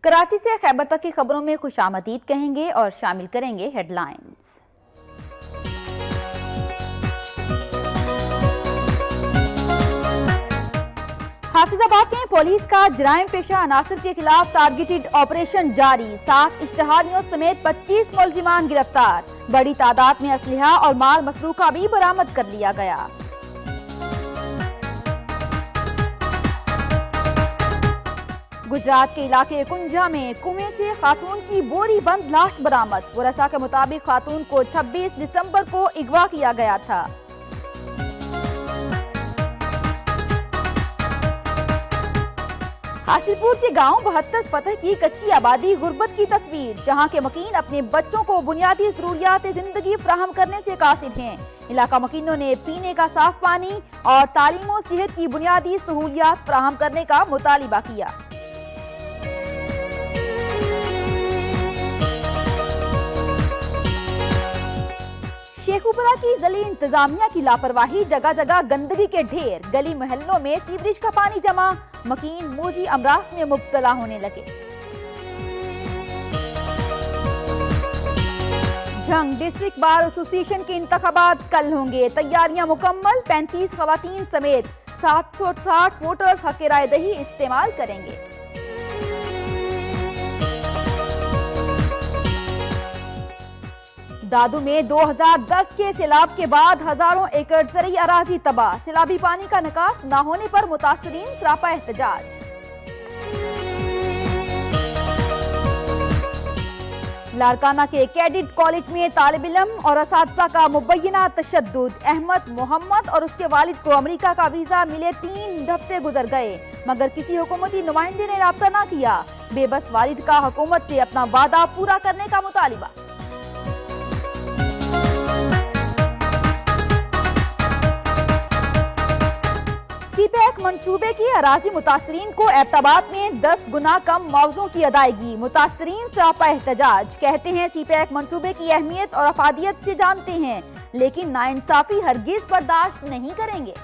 कराची से खैबर तक की खबरों में खुशामदीद कहेंगे और शामिल करेंगे हेडलाइंस। हाफिजाबाद में पुलिस का जराइम पेशा अनासर के खिलाफ टारगेटेड ऑपरेशन जारी, 7 इश्तहारियों समेत 25 मुलजिमान गिरफ्तार। बड़ी तादाद में असलहा और माल मसरूका भी बरामद कर लिया गया। गुजरात के इलाके कुंजा में कुएं से खातून की बोरी बंद लाश बरामद। वरसा के मुताबिक खातून को 26 दिसंबर को अगवा किया गया था। हासिलपुर के गांव 72 फतह की कच्ची आबादी गुर्बत की तस्वीर, जहां के मकीन अपने बच्चों को बुनियादी जरूरियात जिंदगी फराहम करने से कासिर हैं। इलाका मकीनों ने पीने का साफ पानी और तालीम और सेहत की बुनियादी सहूलियात फराहम करने का मुतालिबा किया। शेखुपुरा की जली इंतजामिया की लापरवाही, जगह जगह गंदगी के ढेर, गली मोहल्लों में सीवरेज का पानी जमा, मकीन मोजी अमराज में मुब्तला होने लगे। झंग डिस्ट्रिक्ट बार एसोसिएशन के इंतखाबात कल होंगे, तैयारियां मुकम्मल। 35 खवातीन समेत 760 वोटर्स हक राय दही इस्तेमाल करेंगे। दादू में 2010 के सैलाब के बाद हजारों एकड़ ज़रई अराजी तबाह, सैलाबी पानी का निकास न होने पर मुतासरीन सरापा एहतजाज। लारकाना के कैडेट कॉलेज में तालिब इल्म और असातिज़ा का मुबैना तशद्दुद, अहमद मोहम्मद और उसके वालिद को अमेरिका का वीजा मिले 3 हफ्ते गुजर गए, मगर किसी हुकूमती नुमाइंदे ने राब्ता न किया। बेबस वालिद का हुकूमत से अपना वादा पूरा करने का मुतालिबा। सीपैक मंसूबे की अराजी मुतासरीन को एबटाबाद में 10 गुना कम मुआवजों की अदायगी, मुतासरीन सरापा एहतजाज। कहते हैं सीपैक मंसूबे की अहमियत और अफादियत से जानते हैं, लेकिन नाइंसाफी हरगिज बर्दाश्त नहीं करेंगे।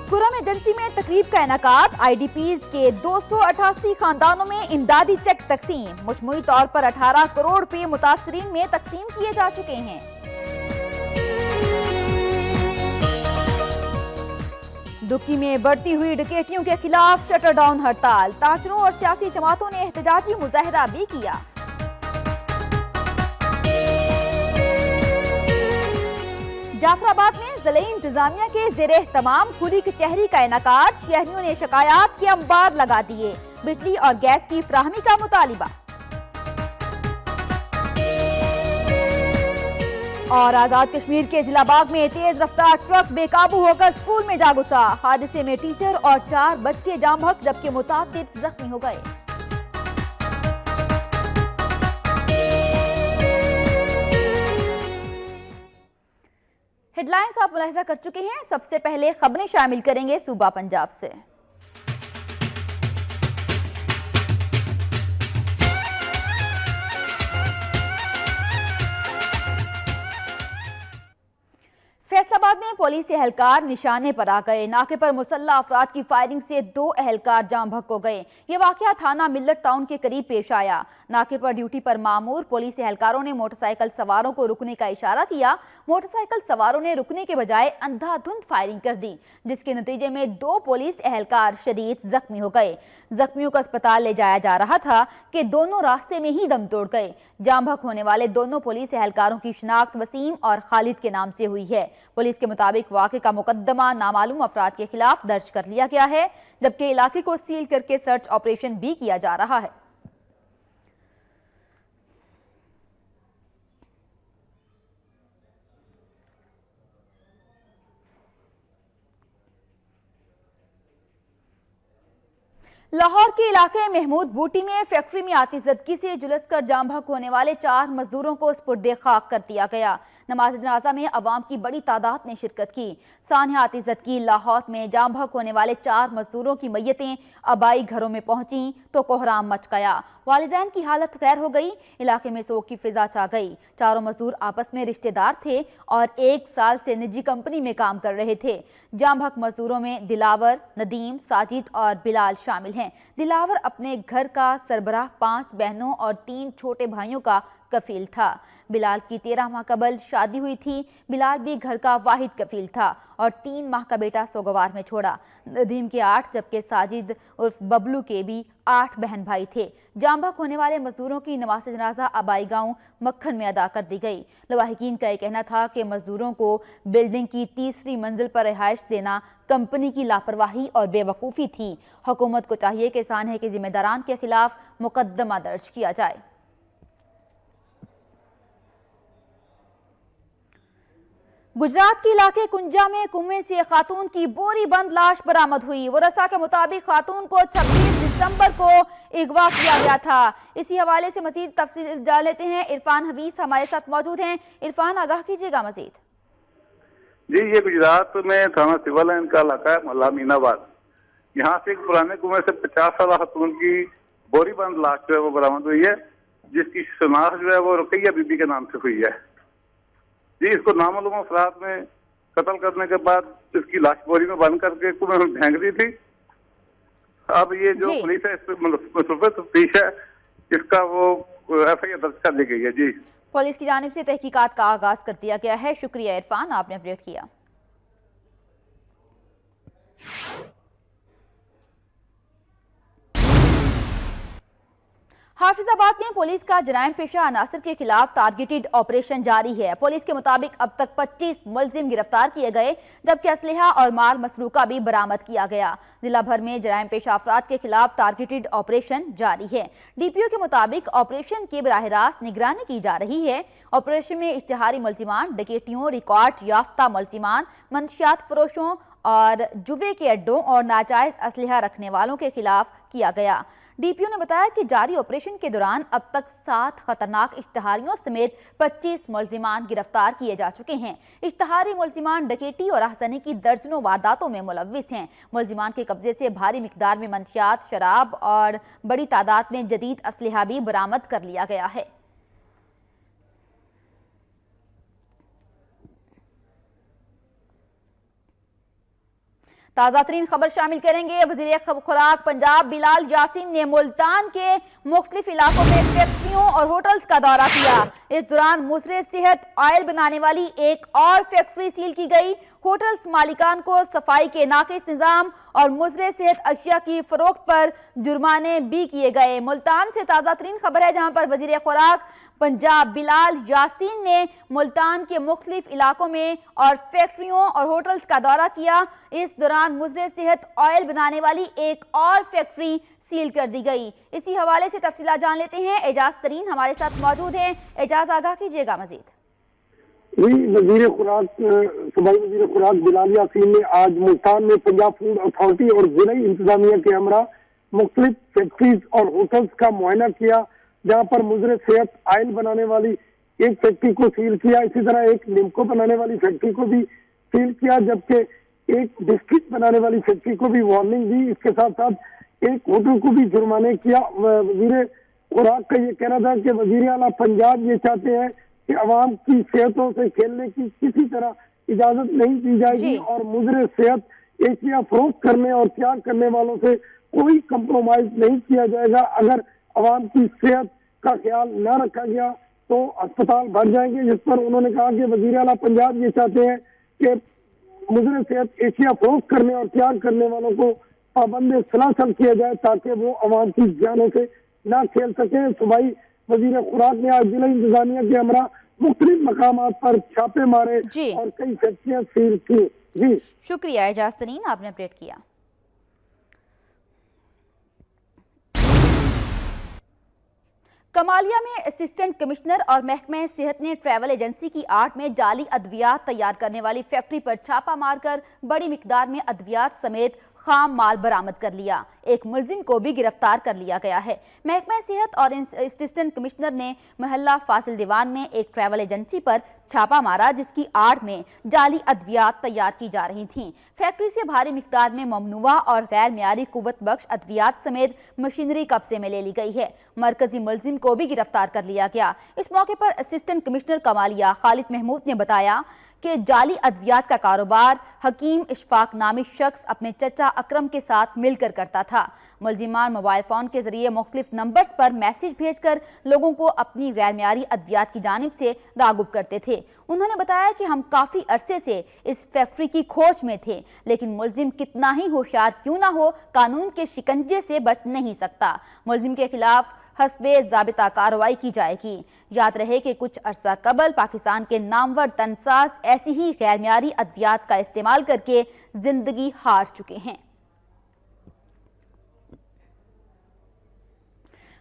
कुरम एजेंसी में तकरीब का इनेकाद, IDPs के 288 खानदानों में इमदादी चेक तकसीम, मजमूई तौर पर 18 करोड़ रुपए मुतासरीन में तकसीम किए जा चुके हैं। दुबकी में बढ़ती हुई डकैतियों के खिलाफ शटर डाउन हड़ताल, ताजरों और सियासी जमातों ने एहतजाजी मुजाहरा भी किया। जाफराबाद में ज़िले इंतजामिया के ज़ेरे तमाम खुली कचहरी का इनेकाद, शहरियों ने शिकायत के अंबार लगा दिए, बिजली और गैस की फराहमी का मुतालिबा। और आजाद कश्मीर के जिला बाग में तेज रफ्तार ट्रक बेकाबू होकर स्कूल में जा घुसा, हादसे में टीचर और 4 बच्चे जाम बहक जबकि मुतासिर जख्मी हो गए। हेडलाइंस आप मुलाहिजा कर चुके हैं। सबसे पहले खबरें शामिल करेंगे सूबा पंजाब से। फैसलाबाद में पुलिस एहलकार निशाने पर आ गए, नाके पर मुसल्लह अफराद की फायरिंग से 2 एहलकार जाम बहक हो गए। ये वाकया थाना मिल्लत टाउन के करीब पेश आया। नाके पर ड्यूटी पर मामूर पुलिस एहलकारों ने मोटरसाइकिल सवारों को रुकने का इशारा किया। मोटरसाइकिल सवारों ने रुकने के बजाय अंधाधुंध फायरिंग कर दी, जिसके नतीजे में 2 पुलिस एहलकार शदीद जख्मी हो गए। जख्मियों को अस्पताल ले जाया जा रहा था कि दोनों रास्ते में ही दम तोड़ गए। जाम बहक होने वाले दोनों पुलिस एहलकारों की शिनाख्त वसीम और खालिद के नाम से हुई है। पुलिस के मुताबिक वाक़े का मुकदमा नामालूम अफराद के खिलाफ दर्ज कर लिया गया है, जबकि इलाके को सील करके सर्च ऑपरेशन भी किया जा रहा है। लाहौर के इलाके महमूद बूटी में फैक्ट्री में आतिशज़दगी से झुलस कर जाम बहक होने वाले 4 मजदूरों को सुपुर्दे खाक कर दिया गया। नमाज जनाजा में अवाम की बड़ी तादाद ने शिरकत की। सानियात इज्जत की लाहौर में जाम बहक होने वाले 4 मजदूरों की मैयतें आबाई घरों में पहुंची तो कोहराम मच गया। वालिदैन की हालत खैर हो गई। इलाके में सोग की फिजा छा गई। चारों मजदूर आपस में रिश्तेदार थे और 1 साल से निजी कंपनी में काम कर रहे थे। जाम बहक मजदूरों में दिलावर, नदीम, साजिद और बिलाल शामिल हैं। दिलावर अपने घर का सरबराह 5 बहनों और 3 छोटे भाइयों का कफील था। बिलाल की 13 माह कबल शादी हुई थी। बिलाल भी घर का वाहिद कफील था और 3 माह का बेटा सोगवार में छोड़ा। नदीम के 8 जबकि साजिद उर्फ बबलू के भी 8 बहन भाई थे। जाम बहक होने वाले मजदूरों की नमाज जनाजा आबाई गांव मक्खन में अदा कर दी गई। लवाहिकीन का कहना था कि मजदूरों को बिल्डिंग की 3री मंजिल पर रिहाइश देना कंपनी की लापरवाही और बेवकूफ़ी थी। हुकूमत को चाहिए कि सानहे के जिम्मेदारान के खिलाफ मुकदमा दर्ज किया जाए। गुजरात के इलाके कुंजा में कुएं से खातून की बोरी बंद लाश बरामद हुई। वरसा के मुताबिक खातून को 26 दिसंबर को अगवा किया गया था। इसी हवाले से मजीद तफसील जान लेते हैं। इरफान हबीस हमारे साथ मौजूद हैं। इरफान, आगाह कीजिएगा मजीद। जी, ये गुजरात में थाना सिविल लाइन का इलाका है, मोहल्ला मीनाबाद। यहाँ से एक पुराने कुएं से 50 साल खातून की बोरी बंद लाश जो है वो बरामद हुई है, जिसकी शनाख्त जो है वो रुकैया बीबी के नाम से हुई है। जी, इसको नामालूम अफराद में कत्ल करने के बाद इसकी लाश बोरी में बंद करके कुएं में फेंक दी थी। अब ये जो पुलिस है, तफ्तीश है, इसका वो FIR दर्ज कर ली गई है। जी, पुलिस की जानिब से तहकीकात का आगाज कर दिया गया है। शुक्रिया इरफान, आपने अपडेट किया। हाफिजाबाद में पुलिस का जराइम पेशा अनासर के खिलाफ टारगेटेड ऑपरेशन जारी है। पुलिस के मुताबिक अब तक 25 मुलजिम गिरफ्तार किए गए, जबकि असलहा और माल मसरूका भी बरामद किया गया। जिला भर में जराइम पेशा अफराद के खिलाफ टारगेटेड ऑपरेशन जारी है। DPO के मुताबिक ऑपरेशन की बराह रास्त निगरानी की जा रही है। ऑपरेशन में इश्तिहारी मुलजिमान, डकैतियों, रिकॉर्ड याफ्ता मुलजिमान, मंशियात फरोशों और जुए के अड्डों और नाजायज असलहा रखने वालों के खिलाफ किया गया। DPO ने बताया कि जारी ऑपरेशन के दौरान अब तक 7 खतरनाक इश्तिहारियों समेत 25 मुलजिमान गिरफ्तार किए जा चुके हैं। इश्तिहारी मुलजिमान डकैती और आह्तनी की दर्जनों वारदातों में मुलव्विस हैं। मुलजिमान के कब्जे से भारी मिकदार में मंशियात, शराब और बड़ी तादाद में जदीद असलहा भी बरामद कर लिया गया है। ताज़ा तरीन खबर शामिल करेंगे। वज़ीर खुराक पंजाब बिलाल यासीन ने मुल्तान के मुख्तलिफ इलाकों में फैक्ट्रियों और होटल्स का दौरा किया। इस दौरान मुसरे सेहत ऑयल बनाने वाली एक और फैक्ट्री सील की गई। होटल्स मालिकान को सफाई के नाकिस निज़ाम और मुसरे सेहत अशिया की फरोख्त पर जुर्माने भी किए गए। मुल्तान से ताज़ा तरीन खबर है, जहां पर वज़ीर खुराक पंजाब बिलाल यासीन ने मुल्तान के मुख्तलिफ इलाकों में और फैक्ट्रियों और होटल्स का दौरा किया। इस दौरान मुसरे सेहत ऑयल बनाने वाली एक और फैक्ट्री सील कर दी गई। इसी हवाले से तफसीलात जान लेते हैं। एजाज तरीन हमारे साथ मौजूद हैं। एजाज, आगाह कीजिएगा मजीद। वजीर खुराक बिलाल यासीन ने आज मुल्तान में पंजाब फूड अथॉरिटी और जिला इंतजामिया के हमरा मुख्तलिफ फैक्ट्रीज और होटल्स का मुआयना किया, जहाँ पर मुजरे सेहत ऑयल बनाने वाली एक फैक्ट्री को सील किया। इसी तरह एक निम्को बनाने वाली फैक्ट्री को भी सील किया, जबकि एक बिस्किट बनाने वाली फैक्ट्री को भी वार्निंग दी। इसके साथ साथ एक होटल को भी जुर्माने किया। वजीर खुराक का ये कहना था कि वजीर आला पंजाब ये चाहते हैं कि अवाम की सेहतों से खेलने की किसी तरह इजाजत नहीं दी जाएगी और मुजरे सेहत एशिया फरोख्त करने और त्याग करने वालों से कोई कंप्रोमाइज नहीं किया जाएगा। अगर अवाम की सेहत का ख्याल न रखा गया तो अस्पताल भर जाएंगे। जिस पर उन्होंने कहा कि वजीर आला पंजाब ये चाहते हैं कि मुजरे सेहत एशिया फरोख्त करने और त्याग करने वालों को पाबंद सलासल किया जाए, ताकि वो अवाम की जानों से ना खेल सके। सूबाई वजीर खुराक ने आज जिला इंतजामिया के हमरा मुख्तलिफ मकामात पर छापे मारे और कई फैक्ट्रियां सील की। जी, शुक्रिया एजाज तरीन, आपने अपडेट किया। कमालिया में असिस्टेंट कमिश्नर और महकमे सेहत ने ट्रैवल एजेंसी की आड़ में जाली अद्वियात तैयार करने वाली फैक्ट्री पर छापा मारकर बड़ी मिकदार में अद्वियात समेत खाम माल बरामद कर लिया। एक मुलजिम को भी गिरफ्तार कर लिया गया है। महकमा सेहत और असिस्टेंट कमिश्नर ने महल्ला फासिल दीवान में एक ट्रैवल एजेंसी पर छापा मारा, जिसकी आड़ में जाली अद्वियात तैयार की जा रही थीं। फैक्ट्री से भारी मिकदार में ममनुआ और गैर मियारी कुव्वत बख्श अद्वियात समेत मशीनरी कब्जे में ले ली गई है। मरकजी मुलजिम को भी गिरफ्तार कर लिया गया। इस मौके पर असिस्टेंट कमिश्नर कमालिया खालिद महमूद ने बताया कि जाली अद्वियात का कारोबार हकीम इशफाक नामी शख्स अपने चचा अकरम के साथ मिलकर करता था। मुलजिमान मोबाइल फोन के जरिए मुख्तलिफ नंबर्स पर मैसेज भेजकर लोगों को अपनी गैर मियारी अद्वियात की जानिब से राग़िब करते थे। उन्होंने बताया कि हम काफ़ी अरसे से इस फैक्ट्री की खोज में थे, लेकिन मुलजिम कितना ही होशियार क्यों ना हो, कानून के शिकंजे से बच नहीं सकता। मुलजिम के खिलाफ हस्बे ज़ाबिता कार्रवाई की जाएगी। याद रहे कि कुछ अरसा कबल पाकिस्तान के नामवर तनसाज ऐसी ही गैर मियारी अद्वियात का इस्तेमाल करके जिंदगी हार चुके हैं।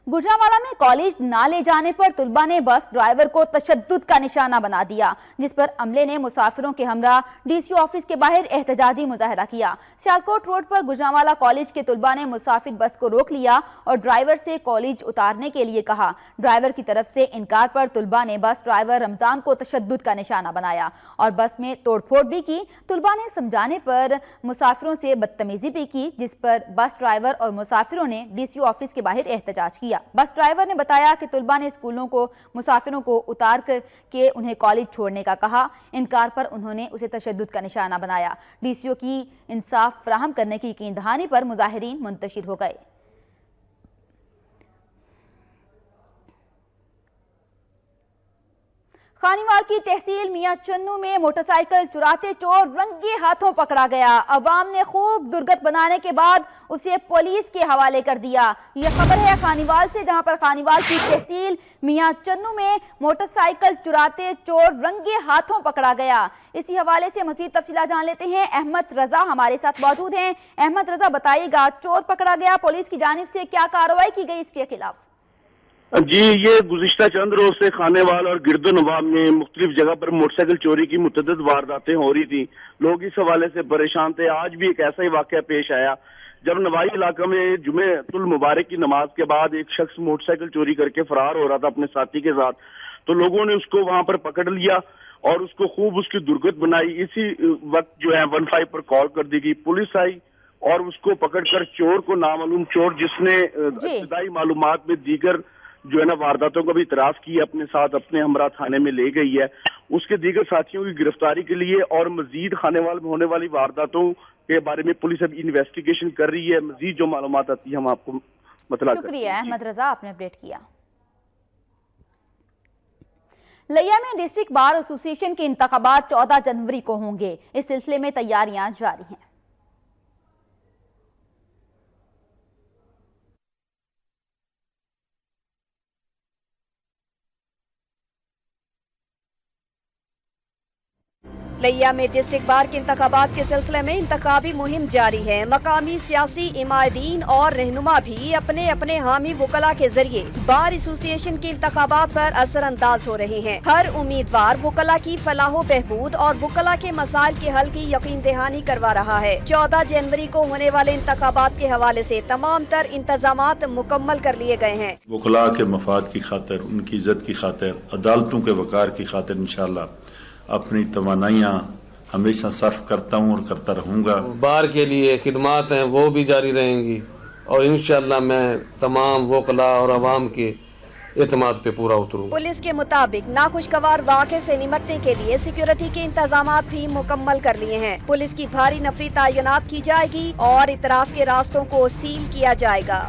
गुजरांवाला में कॉलेज ना ले जाने पर तुलबा ने बस ड्राइवर को तशद्दुद का निशाना बना दिया, जिस पर अमले ने मुसाफिरों के हमरा डीसी ऑफिस के बाहर एहतजाजी मुजाहरा किया। सियालकोट रोड पर गुजरांवाला कॉलेज के तुलबा ने मुसाफिर बस को रोक लिया और ड्राइवर से कॉलेज उतारने के लिए कहा। ड्राइवर की तरफ से इनकार पर तुलबा ने बस ड्राइवर रमजान को तशद्दुद का निशाना बनाया और बस में तोड़फोड़ भी की। तुलबा ने समझाने पर मुसाफिरों से बदतमीजी भी की, जिस पर बस ड्राइवर और मुसाफिरों ने डीसी ऑफिस के बाहर एहतजाज किया। बस ड्राइवर ने बताया कि तुलबा ने स्कूलों को मुसाफिरों को उतार कर के उन्हें कॉलेज छोड़ने का कहा। इनकार पर उन्होंने उसे तशद्दुद का निशाना बनाया। डीसीओ की इंसाफ फराहम करने की यकीन दहानी पर मुजाहिरीन मुंतशिर हो गए। खानीवाल की तहसील मियां चन्नू में मोटरसाइकिल चुराते चोर रंगे हाथों पकड़ा गया। अवाम ने खूब दुर्गत बनाने के बाद उसे पुलिस के हवाले कर दिया। ये खबर है खानीवाल से, जहां पर खानीवाल की तहसील मियां चन्नू में मोटरसाइकिल चुराते चोर रंगे हाथों पकड़ा गया। इसी हवाले से मजीद तफसीलात जान लेते हैं। अहमद रजा हमारे साथ मौजूद हैं। अहमद रजा, बताइएगा, चोर पकड़ा गया, पुलिस की जानिब से क्या कार्रवाई की गई इसके खिलाफ? जी, ये गुज़िश्ता चंद रोज से खानेवाल और गिरदोनवाब में मुख्तलिफ जगह पर मोटरसाइकिल चोरी की मुतअद्दिद वारदातें हो रही थी। लोग इस हवाले से परेशान थे। आज भी एक ऐसा ही वाकया पेश आया जब नवाई इलाका में जुमेतुल मुबारक की नमाज के बाद एक शख्स मोटरसाइकिल चोरी करके फरार हो रहा था अपने साथी के साथ। तो लोगों ने उसको वहां पर पकड़ लिया और उसको खूब उसकी दुर्गत बनाई। इसी वक्त जो है 15 पर कॉल कर दी गई, पुलिस आई और उसको पकड़कर चोर को, नामालूम चोर जिसने इब्तदाई मालूमात में दीगर जो है ना वारदातों का भी इतराफ किया, अपने साथ अपने हमरा थाने में ले गई है। उसके दीगर साथियों की गिरफ्तारी के लिए और मजीद खानेवाल में होने वाली वारदातों के बारे में पुलिस अभी इन्वेस्टिगेशन कर रही है। मजीद जो मालूमात आती है हम आपको मतलब। शुक्रिया अहमद रजा, आपने अपडेट किया। लिया में डिस्ट्रिक्ट बार एसोसिएशन के इंतखाबात 14 जनवरी को होंगे। इस सिलसिले में तैयारियां जारी हैं। लिया में डिस्ट्रिक्ट बार के इंतखाबात के सिलसिले में इंतखाबी मुहिम जारी है। मकामी सियासी इमादीन और रहनुमा भी अपने अपने हामी वकला के जरिए बार एसोसिएशन के इंतखाबात पर असरअंदाज हो रहे हैं। हर उम्मीदवार वकला की फलाहो बहबूद और वकला के मसाइल के हल की यकीन दहानी करवा रहा है। 14 जनवरी को होने वाले इंतखाबात के हवाले से तमाम तर इंतजामात मुकम्मल कर लिए गए हैं। वकला के मफाद की खातिर, उनकी इज्जत की खातिर, अदालतों के वकार की खातिर इंशाअल्लाह अपनी तवानाइयाँ हमेशा सर्फ करता हूँ और करता रहूँगा। बार के लिए खिदमात हैं वो भी जारी रहेंगी और इंशाअल्लाह मैं तमाम वकला और अवाम के एतमाद पे पूरा उतरूंगा। पुलिस के मुताबिक नाखुशगवार वाक़े से निपटने के लिए सिक्योरिटी के इंतजामात भी मुकम्मल कर लिए हैं। पुलिस की भारी नफरी तैनात की जाएगी और इतराफ के रास्तों को सील किया जाएगा।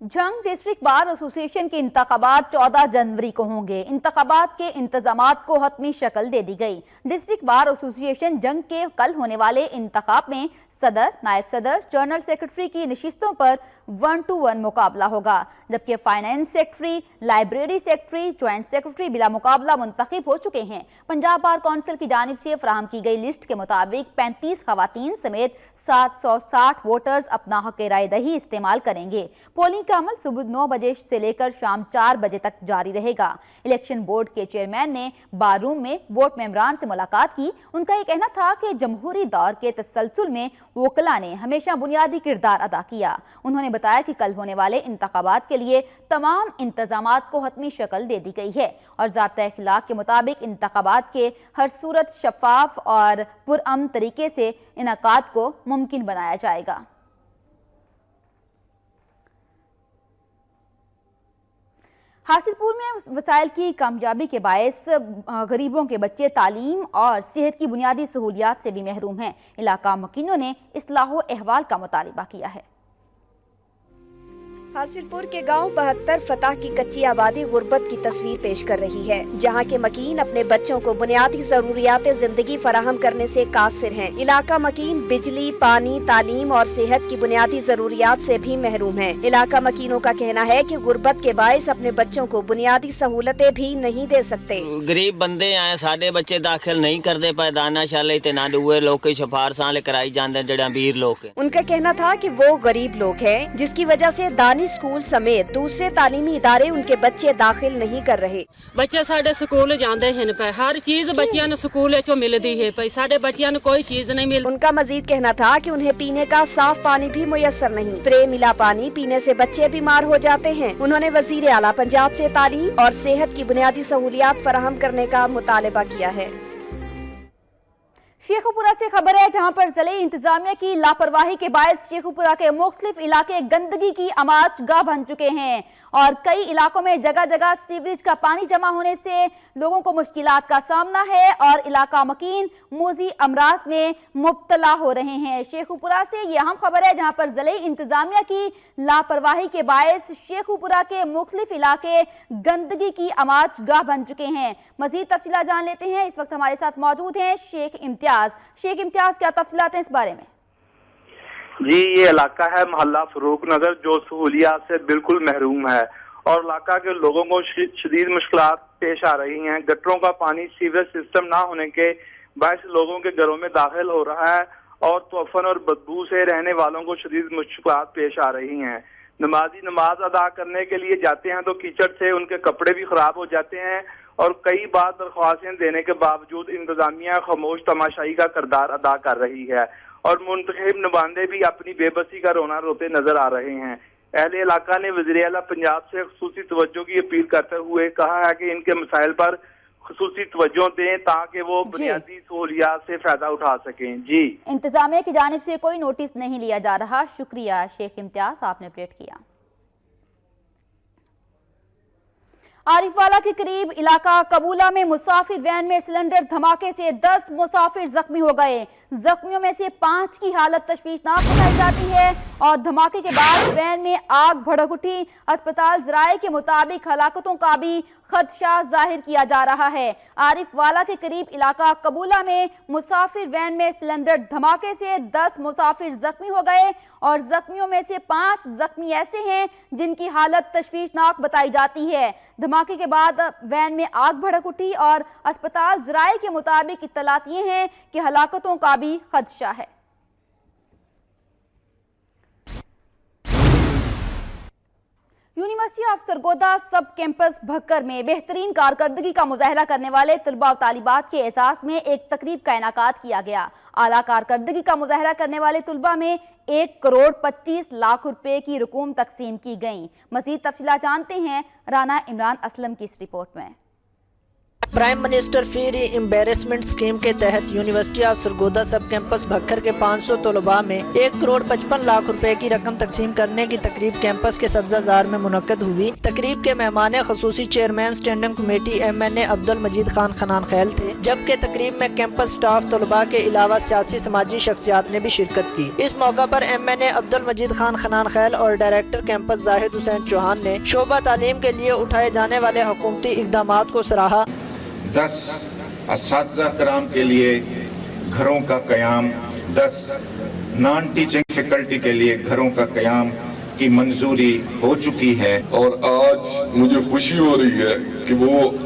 जंग डिस्ट्रिक्ट बार एसोसिएशन के इंतखाबात 14 जनवरी को होंगे। इंतखाबात के इंतजामात को हतमी शक्ल दे दी गई। डिस्ट्रिक्ट बार एसोसिएशन जंग के कल होने वाले इंतखाब में सदर, नायब सदर, जनरल सेक्रेटरी की नशिस्तों पर 1-to-1 मुकाबला होगा, जबकि finance secretary, library secretary, joint secretary बिला मुकाबला मुंतखब हो चुके हैं। पंजाब बार काउंसिल की जानिब से फराहम की गई लिस्ट के मुताबिक 35 खवातीन समेत 760 वोटर्स अपना हक राय दही इस्तेमाल करेंगे। पोलिंग का अमल सुबह 9 बजे से लेकर शाम 4 बजे तक जारी रहेगा। इलेक्शन बोर्ड के चेयरमैन ने बार रूम में वोट मेंबरान से मुलाकात की। उनका ये कहना था कि जमहूरी दौर के तसलसल में वकला ने हमेशा बुनियादी किरदार अदा किया। उन्होंने बताया कि कल होने वाले इंतखाबात के लिए तमाम इंतजामात को हतमी शक्ल दे दी गई है और ज़ाब्ता इखलाक के मुताबिक इंतखाबात के हर सूरत शफाफ और पुरअमन तरीके से इनेकाद को मुमकिन बनाया जाएगा। हासिलपुर में वसाइल की कामयाबी के बायस गरीबों के बच्चे तालीम और सेहत की बुनियादी सहूलियात से भी महरूम हैं। इलाका मकीनों ने इस्लाहो अहवाल का मुतालिबा किया है। हासिलपुर के गांव 72 फतह की कच्ची आबादी गुर्बत की तस्वीर पेश कर रही है, जहां के मकीन अपने बच्चों को बुनियादी जरूरियात जिंदगी फराहम करने से कासिर हैं। इलाका मकीन बिजली, पानी, तालीम और सेहत की बुनियादी जरूरियात से भी महरूम है। इलाका मकीनों का कहना है कि गुर्बत के बायस अपने बच्चों को बुनियादी सहूलतें भी नहीं दे सकते। गरीब बंदे आए, साडे बच्चे दाखिल नहीं करते पे दानाशाले ते ना दुए लोग की सिफारसां ले कराई जांदे जेड़ा अमीर लोग। उनका कहना था कि वो गरीब लोग हैं, जिसकी वजह से दानी स्कूल समेत दूसरे तालीमी इदारे उनके बच्चे दाखिल नहीं कर रहे। बच्चे साडे स्कूल जाते हैं पे, हर चीज बच्चियां ने स्कूल चो मिलती है पे, साडे बच्चियां ने कोई चीज नहीं मिलती। उनका मजीद कहना था कि उन्हें पीने का साफ पानी भी मुयस्सर नहीं। स्प्रे मिला पानी पीने से बच्चे बीमार हो जाते हैं। उन्होंने वजीर आला पंजाब से तालीम और सेहत की बुनियादी सहूलियात फराहम करने का मुतालबा किया है। शेखुपुरा से खबर है, जहां पर जिले इंतजामिया की लापरवाही के बायस शेखुपुरा के मुख्तलिफ इलाके गंदगी की आमाज गाह बन चुके हैं और कई इलाकों में जगह जगह सीवरेज का पानी जमा होने से लोगों को मुश्किलात का सामना है और इलाका मकीन मोजी अमराज में मुब्तला हो रहे हैं। शेखुपुरा से ये अहम खबर है, जहां पर जिले इंतजामिया की लापरवाही के बायस शेखुपुरा के मुख्तलिफ इलाके गंदगी की आमाज गाह बन चुके हैं। मजीद तफसीलात जान लेते हैं। इस वक्त हमारे साथ मौजूद हैं शेख इम्तियाज। शेख इम्तियाज, क्या तफसीलात हैं इस बारे में? जी, ये इलाका है मोहल्ला फरूक नगर, जो सहूलियात से बिल्कुल महरूम है और इलाका के लोगों को शदीद मुश्किलात पेश आ रही हैं। गटरों का पानी सीवरेज सिस्टम ना होने के बायस लोगों के घरों में दाखिल हो रहा है और तूफान और बदबू से रहने वालों को शदीद मुश्किलात पेश आ रही हैं। नमाजी नमाज अदा करने के लिए जाते हैं तो कीचड़ से उनके कपड़े भी खराब हो जाते हैं और कई बार दरख्वास्तें देने के बावजूद इंतजामिया खामोश तमाशाई का किरदार अदा कर रही है और मुंतखब नुमाइंदे भी अपनी बेबसी का रोना रोते नजर आ रहे हैं। अहले इलाका ने वज़ीर आला पंजाब से खुसूसी तवज्जो की अपील करते हुए कहा है कि इनके मसाइल पर खुसूसी तवज्जो दें ताकि वो बुनियादी सहूलियात से फायदा उठा सकें। जी, इंतजामिया की जानिब से कोई नोटिस नहीं लिया जा रहा। शुक्रिया शेख इम्तियाज, आपने अपडेट किया। आरिफवाला के करीब इलाका कबूला में मुसाफिर वैन में सिलेंडर धमाके से 10 मुसाफिर जख्मी हो गए। जख्मियों में से 5 की हालत तशवीशनाक बताई जाती है और धमाके के बाद वैन में आग भड़क उठी। अस्पताल ज़राए के मुताबिक हलाकतों का भी खदशा जाहिर किया जा रहा है। आरिफवाला के करीब इलाका कबूला में मुसाफिर वैन में सिलेंडर धमाके से 10 मुसाफिर जख्मी हो गए और जख्मियों में से 5 जख्मी ऐसे हैं जिनकी हालत तशवीशनाक बताई जाती है। धमाके के बाद वैन में आग भड़क उठी और अस्पताल ज़राए के मुताबिक इत्तलात ये हैं कि हलाकतों का भी खदशा है। यूनिवर्सिटी ऑफ सरगोदा सब कैंपस भक्कर में बेहतरीन कारकर्दगी का मुजाहरा करने वाले तलबा और तालिबात के एहसास में एक तकरीब का इनाकाद किया गया। आला कारकर्दगी का मुजाहरा करने वाले तलबा में 1 करोड़ 25 लाख रुपए की रकूम तकसीम की गई। मजीद तफसीलात जानते हैं राना इमरान असलम की इस रिपोर्ट में। प्राइम मिनिस्टर फी री एम्बेरसमेंट स्कीम के तहत यूनिवर्सिटी ऑफ सरगोदा सब कैंपस भक्कर के 500 तलबा में 1 करोड़ 55 लाख रुपए की रकम तकसीम करने की तकरीब कैंपस के सब्जाजार में मुनक्कद हुई। तकरीब के मेहमान खसूसी chairman standing committee MNA Abdul Majeed Khan Khanan Khel थे, जबकि तकरीब में कैंपस स्टाफ तलबा के अलावा सियासी समाजी शख्सियात ने भी शिरकत की। इस मौका पर MNA अब्दुल मजीद खान खनान खैल और डायरेक्टर कैंपस जाहिद हुसैन चौहान ने शोबा तालीम के लिए उठाए जाने वाले हुकूमती इक़दामात को सराहा। 10 असातिज़ा कराम के लिए घरों का क़याम, 10 नॉन टीचिंग फैकल्टी के लिए घरों का क़याम, की मंजूरी हो चुकी है। और आज मुझे खुशी हो रही है कि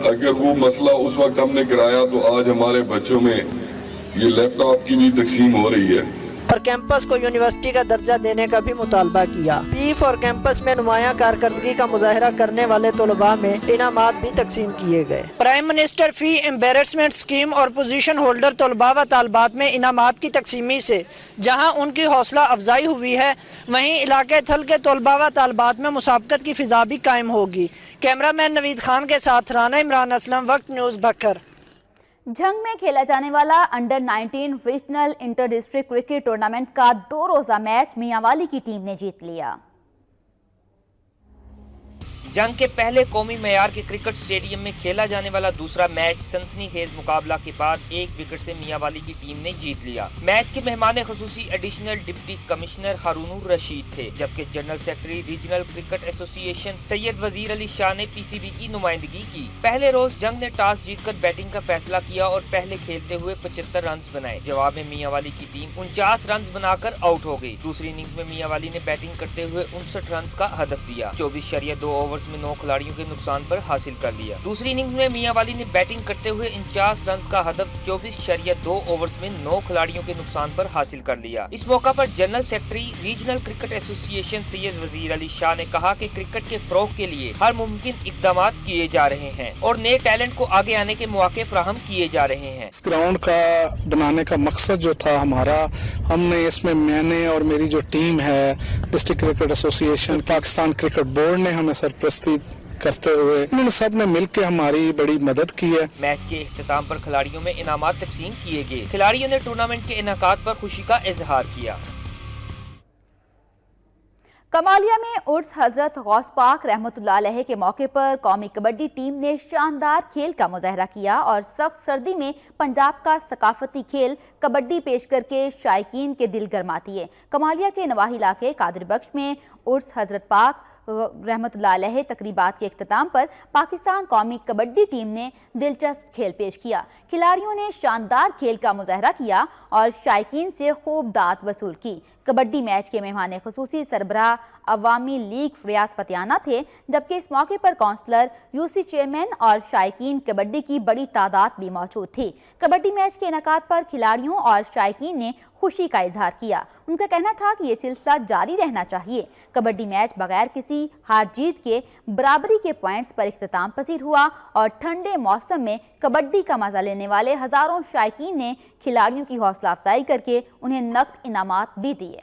अगर वो मसला उस वक्त हमने कराया तो आज हमारे बच्चों में ये लैपटॉप की भी तकसीम हो रही है और कैंपस को यूनिवर्सिटी का दर्जा देने का भी मुतालबा किया। पी फॉर कैंपस में नुमायां कारकर्दगी का मुजाहरा करने वाले तलबा में इनामात भी तकसीम किए गए। प्राइम मिनिस्टर फी एम्बेरसमेंट स्कीम और पोजीशन होल्डर तलबा व तालबात में इनामात की तकसीमी से जहां उनकी हौसला अफजाई हुई है, वहीं इलाके थल के तलबा व तालबात में मुसाबकत की फिजा भी कायम होगी। कैमरामैन नवीद खान के साथ राना इमरान असलम, वक्त न्यूज़ भक्कर। झंग में खेला जाने वाला under 19 regional inter district cricket tournament का 2 रोजा मैच मियांवाली की टीम ने जीत लिया। जंग के पहले कौमी मेयार के क्रिकेट स्टेडियम में खेला जाने वाला दूसरा मैच सनसनीखेज मुकाबला के बाद 1 विकेट से मियांवाली की टीम ने जीत लिया। मैच के मेहमान खुसूसी एडिशनल डिप्टी कमिश्नर हारूनुर रशीद थे, जबकि general secretary regional cricket association Syed वजीर अली शाह ने पीसीबी की नुमाइंदगी की। पहले रोज जंग ने टॉस जीतकर बैटिंग का फैसला किया और पहले खेलते हुए 75 रन बनाए। जवाब में मियांवाली की टीम 49 रन बनाकर आउट हो गई। दूसरी इनिंग्स में मियांवाली ने बैटिंग करते हुए 59 रन का हदफ दिया। 24.2 ओवर में 9 खिलाड़ियों के नुकसान पर हासिल कर लिया। दूसरी इनिंग्स में मियांवाली ने बैटिंग करते हुए 49 रन का हदफ 24.2 ओवर्स में 9 खिलाड़ियों के नुकसान पर हासिल कर लिया। इस मौका पर general secretary regional cricket association Syed वजीर अली शाह ने कहा कि क्रिकेट के फरोग के लिए हर मुमकिन इकदाम किए जा रहे हैं और नए टैलेंट को आगे आने के मौके फराहम किए जा रहे हैं। इस ग्राउंड का बनाने का मकसद जो था हमारा, हमने इसमें मैंने और मेरी जो टीम है district cricket association, Pakistan cricket board ने हमें सरपरस्ती करते हुए इन्होंने सब ने मिलकर हमारी बड़ी मदद की है। मैच के इख्तिताम पर खिलाड़ियों में इनामात तकसीम किए गए। खिलाड़ियों ने टूर्नामेंट के इनाकात पर खुशी का इजहार किया। कमालिया में उर्स हजरत गौस पाक रहमतुल्लाह अलैह के मौके पर कौमी कबड्डी टीम ने शानदार खेल का मुजाहरा किया और सख्त सर्दी में पंजाब का सकाफती खेल कबड्डी पेश करके शायकीन के दिल गरमा दिए। कमालिया के नवाही इलाके कादिर बख्श में उर्स हजरत पाक रहमतुल्लाह अलैह तकरीबात के इख्तिताम पर पाकिस्तान कौमी कबड्डी टीम ने दिलचस्प खेल पेश किया। खिलाड़ियों ने शानदार खेल का मुजाहरा किया और शायकीन से खूब दाद वसूल की। कबड्डी मैच के मेहमान खुसूसी सरबराह अवामी लीग फरियाज फतियाना थे, जबकि इस मौके पर काउंसलर यूसी चेयरमैन और शायकीन कबड्डी की बड़ी तादाद भी मौजूद थी। कबड्डी मैच के इनाकात पर खिलाड़ियों और शायकीन ने खुशी का इजहार किया। उनका कहना था कि ये सिलसिला जारी रहना चाहिए। कबड्डी मैच बगैर किसी हार जीत के बराबरी के पॉइंट्स पर इख्तिताम पसीर हुआ और ठंडे मौसम में कबड्डी का मजा लेने वाले हजारों शायकीन ने खिलाड़ियों की हौसला अफजाई करके उन्हें नकद इनामात भी दिए।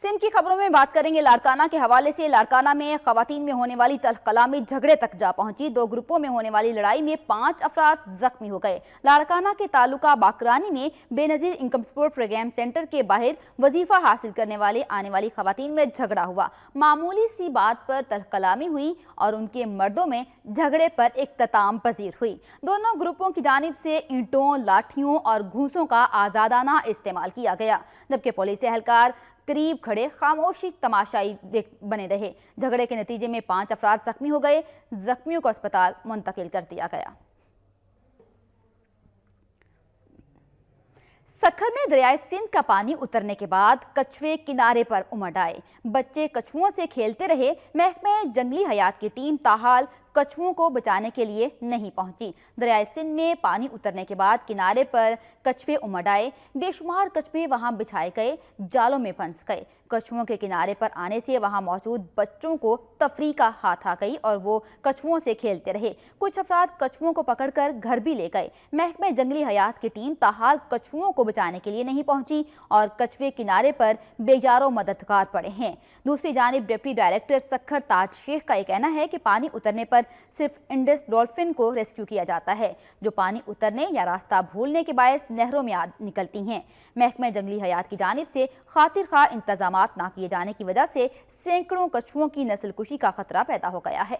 सिंध की खबरों में बात करेंगे लाड़काना के हवाले से। लाड़काना में खवातीन में होने वाली तलखलामी झगड़े तक जा पहुंची। 2 ग्रुपों में होने वाली लड़ाई में 5 अफराद जख्मी हो गए। लाड़काना के तालुका बाकरानी में Benazir income support program center के बाहर वजीफा हासिल करने वाले आने वाली खवातीन में झगड़ा हुआ। मामूली सी बात पर तलखलामी हुई और उनके मर्दों में झगड़े पर इख्तिताम पजीर हुई। दोनों ग्रुपों की जानिब से ईंटों, लाठियों और घूंसों का आजादाना इस्तेमाल किया गया, जबकि पुलिस एहलकार करीब खड़े खामोशी तमाशाई बने रहे। झगड़े के नतीजे में 5 अफराद जख्मी हो गए। जख्मियों को अस्पताल मुंतकिल कर दिया गया। सखर में दरियाए सिंध का पानी उतरने के बाद कछुए किनारे पर उमड़ आए। बच्चे कछुओं से खेलते रहे। महकमे जंगली हयात की टीम ताहाल कछुओं को बचाने के लिए नहीं पहुंची। दरियाए सिंध में पानी उतरने के बाद किनारे पर कछुए उमड़ आए। बेशुमार कछुए वहां बिछाए गए जालों में फंस गए। कछुओं के किनारे पर आने से वहां मौजूद बच्चों को तफरी का हाथ आ गई और वो कछुओं से खेलते रहे। कुछ अफराद कछुओं को पकड़कर घर भी ले गए। महकमे जंगली हयात की टीम ताहाल कछुओं को बचाने के लिए नहीं पहुंची और कछुए किनारे पर बेजारो मददगार पड़े हैं। दूसरी जानिब डिप्टी डायरेक्टर सखर ताज शेख का यह कहना है कि पानी उतरने पर सिर्फ इंडस डॉल्फिन को रेस्क्यू किया जाता है, जो पानी उतरने या रास्ता भूलने के बायस नहरों में निकलती हैं। महकमे जंगली हयात की जानिब से खातिर खा इंतजामात ना किए जाने की वजह से सैकड़ों कछुओं की नस्लकुशी का खतरा पैदा हो गया है।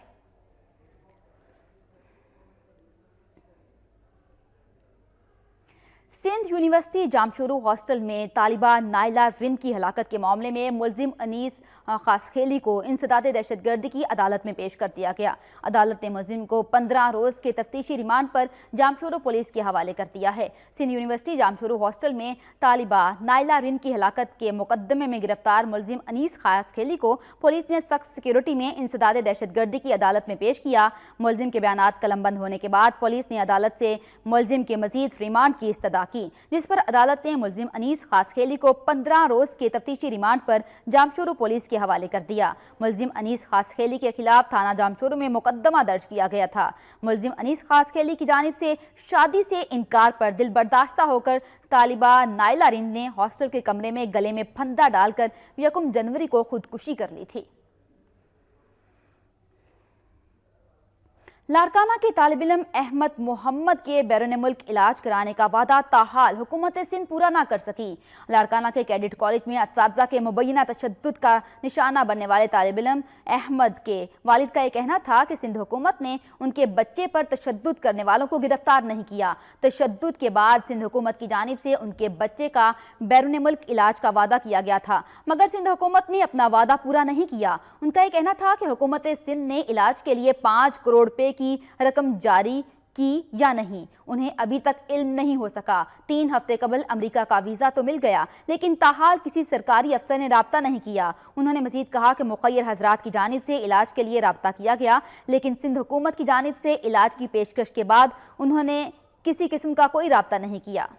सिंध यूनिवर्सिटी जामशोरू हॉस्टल में तालिबा नाइला रिन की हलाकत के मामले में मुलजिम अनीस खासखेली को इंसदाद दहशतगर्दी की अदालत में पेश कर दिया गया। अदालत ने मुलजिम को 15 रोज के तफ्तीशी रिमांड पर जामशोरो पुलिस के हवाले कर दिया है। सिंध यूनिवर्सिटी जामशोरो हॉस्टल में तालिबा नाइला रिन की हलाकत के मुकदमे में गिरफ्तार मुलजिम अनीस खासखेली को पुलिस ने सख्त सिक्योरिटी में इंसदाद दहशतगर्दी की अदालत में पेश किया। मुलजिम के बयानात कलमबंद होने के बाद पुलिस ने अदालत से मुलजिम के मजीद रिमांड की इस्तदा की, जिस पर अदालत ने मुलजिम अनीस खासखेली को 15 रोज के तफ्तीशी रिमांड पर जामशोरो पुलिस के हवाले कर दिया। मुलजिम अनीस खासखेली के खिलाफ थाना जामशोरो में मुकदमा दर्ज किया गया था। मुलजिम अनीस खासखेली की जानिब से शादी से इनकार पर दिल बर्दाश्ता होकर तालिबा नाइला रिन ने हॉस्टल के कमरे में गले में फंदा डालकर 1 जनवरी को खुदकुशी कर ली थी। लाड़काना के तालिब इल्म अहमद मोहम्मद के बैरून मुल्क इलाज कराने का वादा ताहाल हुकूमत सिंध पूरा ना कर सकी। लाड़काना के कैडेट कॉलेज में असातिज़ा के मुबैना तशद्दुद का निशाना बनने वाले तालिब इल्म अहमद के वालिद का यह कहना था कि सिंध हुकूमत ने उनके बच्चे पर तशद्दुद करने वालों को गिरफ्तार नहीं किया। तशद्दुद के बाद सिंध हुकूमत की जानिब से उनके बच्चे का बैरून मुल्क इलाज का वादा किया गया था, मगर सिंध हुकूमत ने अपना वादा पूरा नहीं किया। उनका यह कहना था कि हुकूमत सिंध ने इलाज के लिए 5 करोड़ रुपए की रकम जारी की या नहीं, उन्हें अभी तक इल्म नहीं हो सका। 3 हफ्ते कबल अमेरिका का वीज़ा तो मिल गया, लेकिन ताहाल किसी सरकारी अफसर ने राब्ता नहीं किया। उन्होंने मजीद कहा कि मुखय्यर हजरात की जानिब से इलाज के लिए राब्ता किया गया, लेकिन सिंध हुकूमत की जानिब से इलाज की पेशकश के बाद उन्होंने किसी किस्म का कोई राब्ता नहीं किया।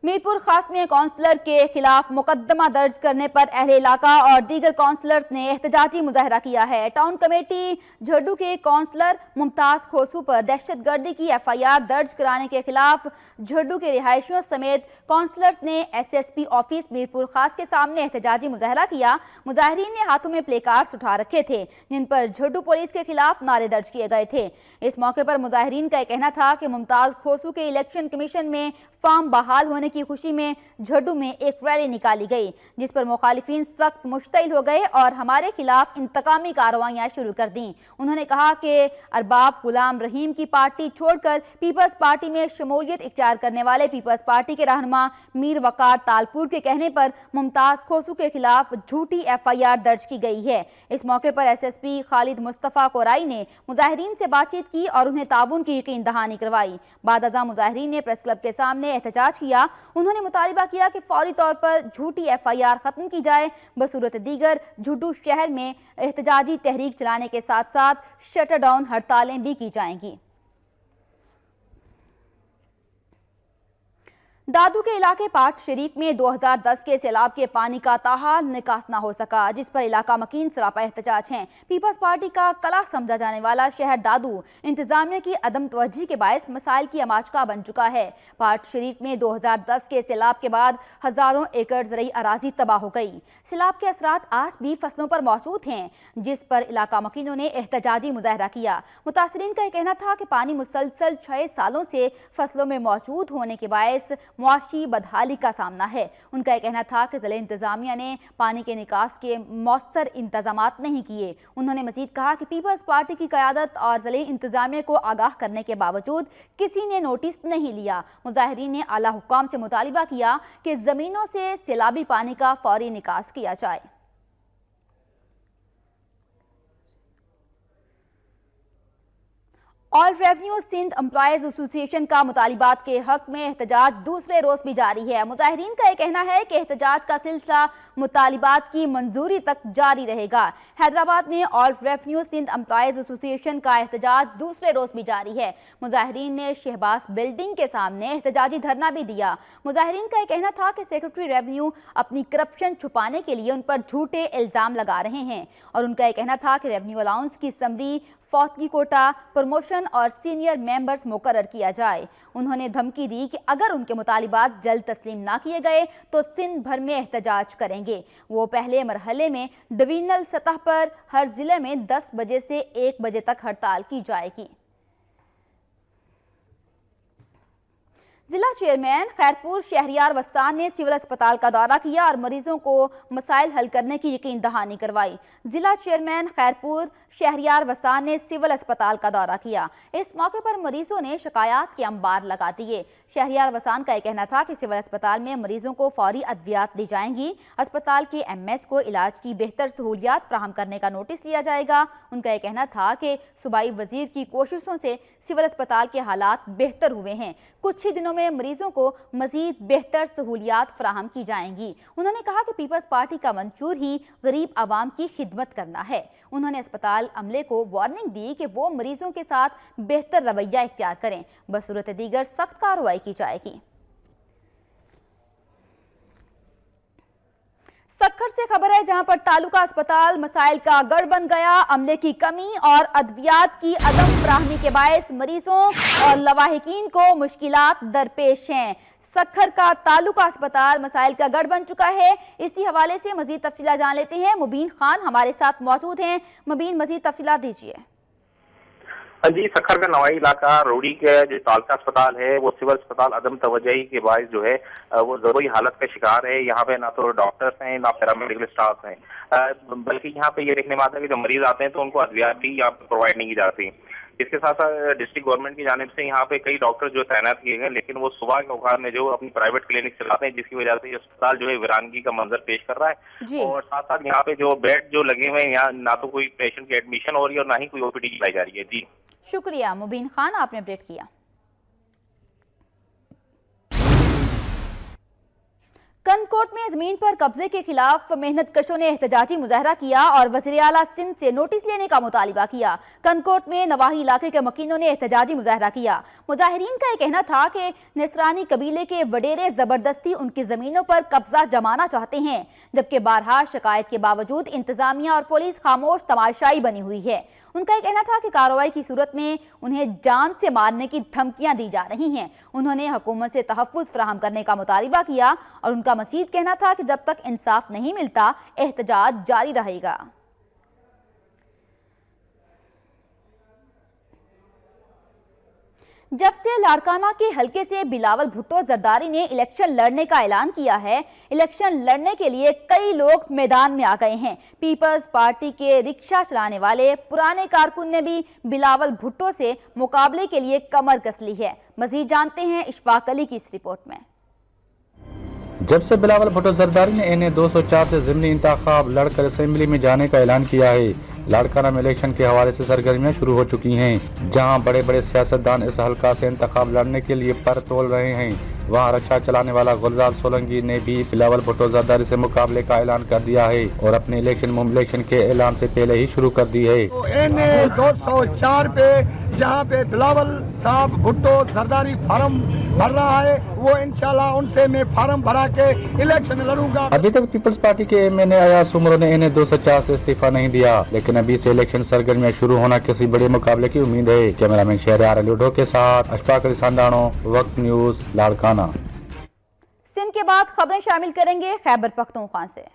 मीरपुर खास में काउंसलर के खिलाफ मुकदमा दर्ज करने पर अहले इलाका और दीगर काउंसलर्स ने एहतजाजी मुजाहरा किया है। टाउन कमेटी झड्डू के काउंसलर मुमताज खोसू पर दहशतगर्दी की FIR दर्ज कराने के खिलाफ झड्डू के रिहायशियों समेत काउंसलर्स ने SSP ऑफिस मीरपुर खास के सामने एहतजाजी मुजाहरा किया। मुजाहिरीन ने हाथों में प्ले कार्ड्स उठा रखे थे, जिन पर झड्डू पुलिस के खिलाफ नारे दर्ज किए गए थे। इस मौके पर मुजाहिरीन का कहना था कि मुमताज खोसू के इलेक्शन कमीशन में फॉर्म बहाल होने की खुशी में झड्डू में एक रैली निकाली गई, जिस पर मुखालिफिन सख्त मुश्तइल हो गए और हमारे खिलाफ इंतकामी कार्रवाइयां शुरू कर दी। उन्होंने कहा कि अरबाब गुलाम रहीम की पार्टी छोड़कर पीपल्स पार्टी में शमूलियत इख्तियार करने वाले पीपल्स पार्टी के रहनुमा मीर वकार तालपुर के कहने पर मुमताज खोसू के खिलाफ झूठी FIR दर्ज की गई है। इस मौके पर SSP खालिद मुस्तफ़ा कोराई ने मुजाहिरीन से बातचीत की और उन्हें ताबून की यकीन दहानी करवाई। बाद मुजाहिरीन ने प्रेस क्लब के सामने एहतजाज किया। उन्होंने मुतालिबा किया कि फौरी तौर पर झूठी FIR खत्म की जाए। बसूरत दीगर झुड्डू शहर में एहतजाजी तहरीक चलाने के साथ साथ शटर डाउन हड़तालें भी की जाएंगी। दादू के इलाके पाट शरीफ में 2010 के सैलाब के पानी का ताहाल निकास न हो सका, जिस पर इलाका मकीन सरापा एहतजाज हैं। पीपल्स पार्टी का कला समझा जाने वाला शहर दादू इंतजामिया की अदम तवज्जी के बायस मसाइल की आमाचका बन चुका है। पाट शरीफ में 2010 के सैलाब के बाद हजारों एकड़ ज़रई अराजी तबाह हो गई। सैलाब के असरात आज भी फसलों पर मौजूद हैं, जिस पर इलाका मकीनों ने एहतजाजी मुजाहरा किया। मुतासरीन का कहना था कि पानी मुसलसल 6 सालों से फसलों में मौजूद होने के बायस मुआशी बदहाली का सामना है। उनका यह कहना था कि ज़िले इंतजामिया ने पानी के निकास के मौसर इंतजामात नहीं किए। उन्होंने मजीद कहा कि पीपल्स पार्टी की क़यादत और ज़िले इंतजामिया को आगाह करने के बावजूद किसी ने नोटिस नहीं लिया। मुजाहिरीन ने आला हुक्काम से मुतालिबा किया कि ज़मीनों से सैलाबी पानी का फौरी निकास किया जाए। All revenue Sindh employees association का मुतालिबात के हक में एहतजाज दूसरे रोज भी जारी है। मुजाहिरीन का यह कहना है कि एहतजाज का सिलसिला मुतालिबात की मंजूरी तक जारी रहेगा। हैदराबाद में all revenue Sindh employees association का एहतजाज दूसरे रोज भी जारी है। मुजाहिरीन ने शहबाज बिल्डिंग के सामने एहतजाजी धरना भी दिया। मुजाहिरीन का यह कहना था कि सेक्रेटरी रेवेन्यू अपनी करप्शन छुपाने के लिए उन पर झूठे इल्जाम लगा रहे हैं और उनका यह कहना था कि रेवेन्यू अलाउंस की समरी, फौतगी कोटा, प्रमोशन और सीनियर मेंबर्स मुकर्रर किया जाए। उन्होंने धमकी दी कि अगर उनके मुतालिबात जल्द तस्लीम ना किए गए तो सिंध भर में एहतजाज करेंगे। वो पहले मरहले में डिवीजनल सतह पर हर जिले में 10 बजे से 1 बजे तक हड़ताल की जाएगी। जिला चेयरमैन खैरपुर शहरियार वस्तान ने सिविल अस्पताल का दौरा किया और मरीजों को मसाइल हल करने की यकीन दहानी करवाई। जिला चेयरमैन खैरपुर शहरियार वस्तान ने सिविल अस्पताल का दौरा किया। इस मौके पर मरीजों ने शिकायत के अंबार लगा दिए। शहरियार वस्तान का यह कहना था कि सिविल अस्पताल में मरीजों को फौरी अद्वियात दी जाएंगी। अस्पताल के एमएस को इलाज की बेहतर सहूलियात फराहम करने का नोटिस लिया जाएगा। उनका यह कहना था कि सूबाई वजीर की कोशिशों से सिविल अस्पताल के हालात बेहतर हुए हैं। कुछ ही दिनों में मरीजों को मजीद बेहतर सहूलियात फराहम की जाएंगी। उन्होंने कहा कि पीपल्स पार्टी का मंशूर ही गरीब आवाम की खिदमत करना है। उन्होंने अस्पताल अमले को वार्निंग दी कि वो मरीजों के साथ बेहतर रवैया इख्तियार करें, बसूरत दीगर सख्त कार्रवाई की जाएगी। सक्खर से खबर है, जहां पर तालुका अस्पताल मसाइल का गढ़ बन गया। अमले की कमी और अद्वियात की अदम फराहमी के बायस मरीजों और लवाहिकीन को मुश्किलात दरपेश हैं। सक्खर का तालुका अस्पताल मसाइल का गढ़ बन चुका है। इसी हवाले से मजीद तफसीलात जान लेते हैं। मुबीन खान हमारे साथ मौजूद हैं। मुबीन, मजीद तफसीलात दीजिए। जी, सक्खर का नवाई इलाका रोडी के जो तालुका अस्पताल है वो सिविल अस्पताल अदम तवज्जोही के बायस जो है वो जरूरी हालत का शिकार है। यहाँ पे ना तो डॉक्टर्स हैं ना पैरामेडिकल स्टाफ हैं, बल्कि यहाँ पे ये देखने में आता है कि जो मरीज आते हैं तो उनको अद्वियात भी यहाँ पे प्रोवाइड नहीं की जाती। इसके साथ साथ डिस्ट्रिक्ट गवर्नमेंट की जानिब से यहाँ पे कई डॉक्टर जो तैनात किए गए, लेकिन वो सुबह के औकात में जो अपनी प्राइवेट क्लिनिक चलाते हैं, जिसकी वजह से ये अस्पताल जो है वीरानगी का मंजर पेश कर रहा है। और साथ साथ यहाँ पे जो बेड जो लगे हुए हैं, यहाँ ना तो कोई पेशेंट की एडमिशन हो रही है और ना ही कोई ओपीडी चलाई जा रही है। जी शुक्रिया मुबीन खान, आपने अपडेट किया। कनकोट में जमीन पर कब्जे के खिलाफ मेहनत कशों ने एहतजाजी मुजाहरा किया और वज़ीर आला सिंध से नोटिस लेने का मुतालिबा किया। कनकोट में नवाही इलाके के मकीनों ने एहतजाजी मुजाहरा किया। मुजाहिरीन का यह कहना था कि नसरानी कबीले के वडेरे जबरदस्ती उनकी जमीनों पर कब्जा जमाना चाहते हैं, जबकि बारहा शिकायत के बावजूद इंतजामिया और पुलिस खामोश तमाशाई बनी हुई है। उनका यह कहना था कि कार्रवाई की सूरत में उन्हें जान से मारने की धमकियां दी जा रही हैं। उन्होंने हुकूमत से तहफ़्फ़ुज़ फराहम करने का मुतालिबा किया और उनका मज़ीद कहना था कि जब तक इंसाफ नहीं मिलता एहतजाज जारी रहेगा। जब से लाड़काना के हलके से बिलावल भुट्टो जरदारी ने इलेक्शन लड़ने का ऐलान किया है, इलेक्शन लड़ने के लिए कई लोग मैदान में आ गए हैं। पीपल्स पार्टी के रिक्शा चलाने वाले पुराने कारकुन ने भी बिलावल भुट्टो से मुकाबले के लिए कमर कस ली है। मजीद जानते हैं इशफाक अली की इस रिपोर्ट में। जब से बिलावल भुट्टो जरदारी ने इन्हें 204 से ज़िमनी इंतखाब लड़कर असेंबली में जाने का ऐलान किया है, लाड़काना में इलेक्शन के हवाले से सरगर्मियां शुरू हो चुकी हैं। जहां बड़े बड़े सियासतदान इस हल्का से इंतखाब लड़ने के लिए पर तोल रहे हैं, वहां रक्षा चलाने वाला गुलजार सोलंकी ने भी बिलावल भुट्टो जरदारी से मुकाबले का ऐलान कर दिया है और अपने इलेक्शन के ऐलान से पहले ही शुरू कर दी है। तो 204 पे जहाँ पे बिलावल साहब भुट्टो जरदारी फार्म भर रहा है, वो इंशाल्लाह उनसे मैं फार्म भरा के इलेक्शन लड़ूंगा। अभी तक पीपल्स पार्टी के एमएनए अयास उमर ने इन्हें 204 से इस्तीफा नहीं दिया, लेकिन अभी से इलेक्शन सरगर्मियां शुरू होना किसी बड़े मुकाबले की उम्मीद है। कैमरामैन शहरियार अली के साथ अशफाक अली सांदानो, वक्त न्यूज, लाड़काना। सिंध के बाद खबरें शामिल करेंगे खैबर पख्तूनख्वा से।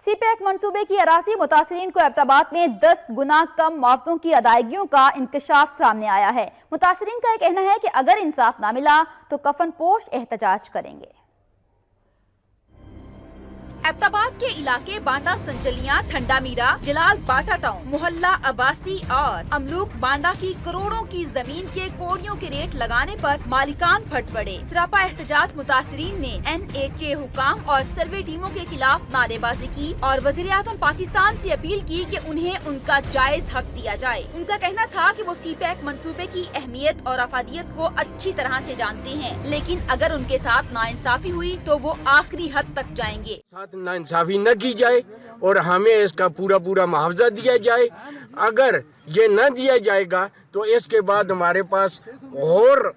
सीपैक मंसूबे की अरासी मुतासरीन को एबटाबाद में 10 गुना कम मुआवजों की अदायगियों का इंकशाफ सामने आया है। मुतासरीन का यह कहना है कि अगर इंसाफ ना मिला तो कफन पोश एहतजाज करेंगे। एबटाबाद के इलाके बांडा संचलियां, ठंडा मीरा, जलाल बाटा टाउन, मोहल्ला अब्बासी और अमलूक बांडा की करोड़ों की जमीन के कोड़ियों के रेट लगाने पर मालिकान फट पड़े। सरापा एहतजाज मुतासरीन ने NA के हुकाम और सर्वे टीमों के खिलाफ नारेबाजी की और वज़ीर-ए-आज़म पाकिस्तान से अपील की कि उन्हें उनका जायज हक दिया जाए। उनका कहना था कि वो सीपैक मंसूबे की अहमियत और अफादियत को अच्छी तरह से जानते हैं, लेकिन अगर उनके साथ नाइंसाफी हुई तो वो आखिरी हद तक जाएंगे। नाइंसाफी न की जाए और हमें इसका पूरा मुआवजा दिया जाए। अगर ये न दिया जाएगा तो इसके बाद हमारे पास और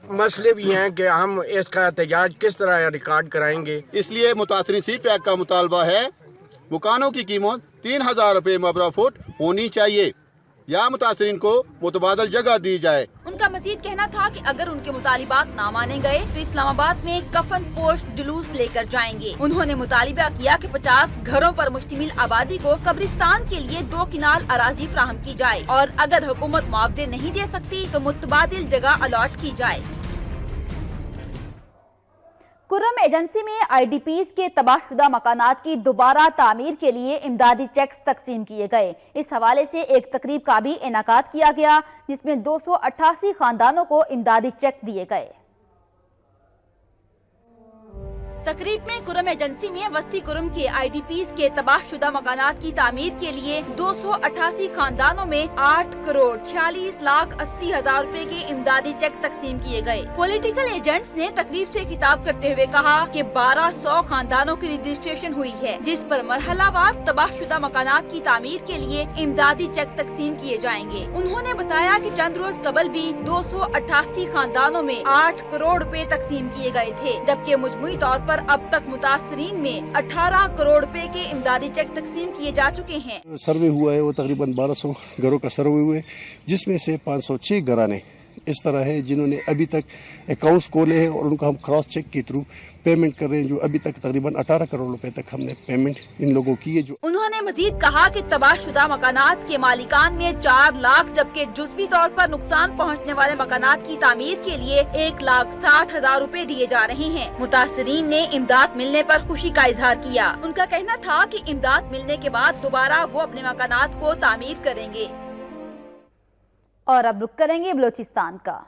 मसले भी हैं कि हम इसका एहतजाज किस तरह रिकॉर्ड कराएंगे। इसलिए मुतासरीन सीपैक का मुतालबा है मकानों की कीमत 3000 रुपये मबरा फुट होनी चाहिए या मुतासरीन को मुतबादल जगह दी जाए। उनका मजीद कहना था कि अगर उनके मुतालिबात ना माने गए तो इस्लामाबाद में कफन पोस्ट जुलूस लेकर जाएंगे। उन्होंने मुतालिबा किया कि 50 घरों पर मुश्तमिल आबादी को कब्रिस्तान के लिए 2 किनाल अराजी फराहम की जाए और अगर हुकूमत मुआवजे नहीं दे सकती तो मुतबादिल जगह अलॉट की जाए। कुर्रम एजेंसी में IDPs के तबाहशुदा मकानात की दोबारा तामीर के लिए इमदादी चेक्स तकसीम किए गए। इस हवाले से एक तकरीब का भी इनेकाद किया गया जिसमें 288 खानदानों को इमदादी चेक दिए गए। तकरीब में कुर्रम एजेंसी में वस्ती कुर्रम के IDPs के तबाहशुदा मकानात की तामीर के लिए 288 खानदानों में 8,46,80,000 रुपए के इमदादी चेक तकसीम किए गए। पॉलिटिकल एजेंट्स ने तकरीब से खिताब करते हुए कहा कि 1200 खानदानों की रजिस्ट्रेशन हुई है जिस पर मरहलावार तबाहशुदा मकानात की तामीर के लिए इमदादी चेक तकसीम किए जाएंगे। उन्होंने बताया कि चंद रोज कबल भी 288 खानदानों में 8 करोड़ रुपए तकसीम किए गए थे, जबकि मुजमुई तौर पर अब तक मुतासरीन में 18 करोड़ रुपए के इमदादी चेक तकसीम किए जा चुके हैं। सर्वे हुआ है वो तकरीबन 1200 घरों का सर्वे हुए, जिसमें से 506 घराने इस तरह है जिन्होंने अभी तक अकाउंट्स खोले हैं और उनको हम क्रॉस चेक के थ्रू पेमेंट कर रहे हैं, जो अभी तक तकरीबन 18 करोड़ रुपए तक हमने पेमेंट इन लोगों की है। जो उन्होंने मजीद कहा कि तबाहशुदा मकानात के मालिकान में 4 लाख जबकि जुज़वी तौर पर नुकसान पहुंचने वाले मकानात की तामीर के लिए 1,60,000 रुपए दिए जा रहे हैं। मुतासरीन ने इमदाद मिलने पर खुशी का इजहार किया। उनका कहना था कि इमदाद मिलने के बाद दोबारा वो अपने मकानात को तामीर करेंगे। और अब रुक करेंगे बलोचिस्तान का।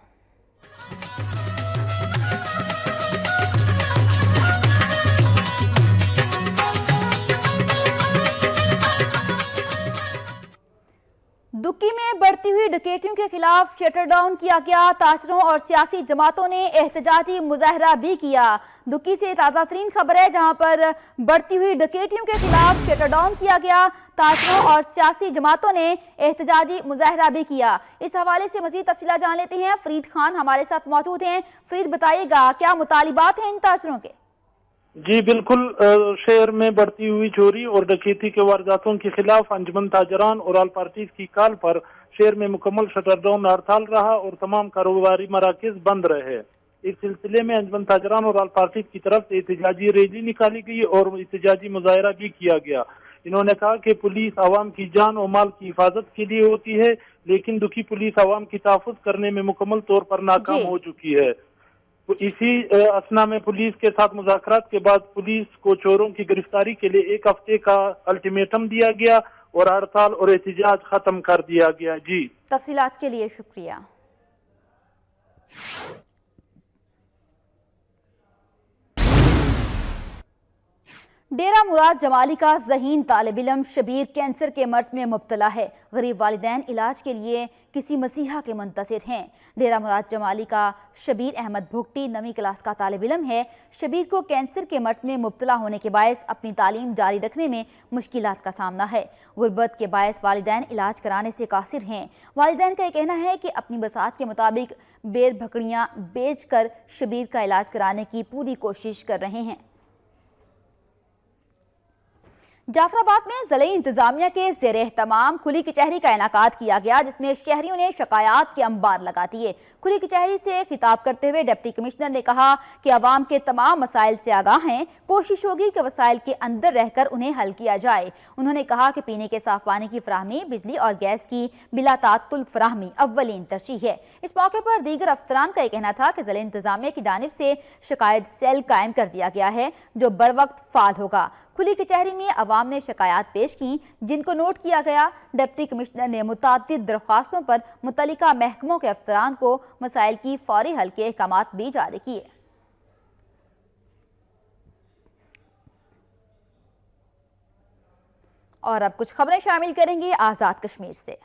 दुक्की में बढ़ती हुई डकैतियों के खिलाफ शटर डाउन किया गया। ताशरों और सियासी जमातों ने एहतजाजी मुजाहरा भी किया। दुक्की से ताज़ा तरीन खबर है जहां पर बढ़ती हुई डकैतियों के खिलाफ शटर डाउन किया गया। ताशरों और सियासी जमातों ने एहतजाजी मुजाहरा भी किया। इस हवाले से मजीद तफसीलात जान लेते हैं। फरीद खान हमारे साथ मौजूद हैं। फरीद, बताइएगा क्या मुतालिबात हैं इन ताशरों के? जी बिल्कुल, शहर में बढ़ती हुई चोरी और डकैती के वारदातों के खिलाफ अंजुमन ताजरान और ऑल पार्टीज की कॉल पर शहर में मुकम्मल शटर डाउन हड़ताल रहा और तमाम कारोबारी मराकज बंद रहे। इस सिलसिले में अंजुमन ताजरान और ऑल पार्टीज की तरफ से एहतजाजी रैली निकाली गई और एहतजाजी मुजाहरा भी किया गया। इन्होंने कहा कि पुलिस आवाम की जान और माल की हिफाजत के लिए होती है, लेकिन दुखी पुलिस आवाम की तहफ़्फ़ुज़ करने में मुकम्मल तौर पर नाकाम हो चुकी है। तो इसी असना में पुलिस के साथ मुज़ाकरात के बाद पुलिस को चोरों की गिरफ्तारी के लिए 1 हफ्ते का अल्टीमेटम दिया गया और हड़ताल और एहतजाज खत्म कर दिया गया। जी, तफसीलात के लिए शुक्रिया। डेरा मुराद जमाली का ज़हीन तालिब इल्म शबीर कैंसर के मर्ज में मुब्तला है। गरीब वालिदैन इलाज के लिए किसी मसीहा के मुंतज़िर हैं। डेरा मुराद जमाली का शबीर अहमद भुगटी 9वीं क्लास का तालिब इल्म है। शबीर को कैंसर के मर्ज में मुब्तला होने के बायस अपनी तालीम जारी रखने में मुश्किलात का सामना है। गुर्बत के बायस वालिदैन इलाज कराने से कासिर हैं। वालिदैन का यह कहना है कि अपनी बसात के मुताबिक बेर बकरियाँ बेच कर शबीर का इलाज कराने की पूरी कोशिश कर रहे हैं। जाफराबाद में ज़िले इंतजामिया के ज़ेरे एहतमाम खुली कचहरी का इनेकाद किया गया, जिसमें शहरियों ने शिकायत के अंबार लगा दिए। खुली कचहरी से खिताब करते हुए डिप्टी कमिश्नर ने कहा कि आवाम के तमाम मसाइल से आगाह हैं, कोशिश होगी कि वसाइल के अंदर रहकर उन्हें हल किया जाए। उन्होंने कहा कि पीने के साफ पानी की फराहमी, बिजली और गैस की बिला तात्तुल फराहमी अव्वलीन तरजीह है। इस मौके पर दीगर अफसरान का यह कहना था कि ज़िले इंतजामिया की जानिब से शिकायत सेल कायम कर दिया गया है जो बर वक्त फाल होगा। खुली कचहरी में अवाम ने शिकायत पेश की, जिनको नोट किया गया। डिप्टी कमिश्नर ने मुताद्दिद दरख्वास्तों पर मुतल्लिका महकमों के अफसरान को मसाइल की फौरी हल के अहकामात भी जारी किए। और अब कुछ खबरें शामिल करेंगे आज़ाद कश्मीर से।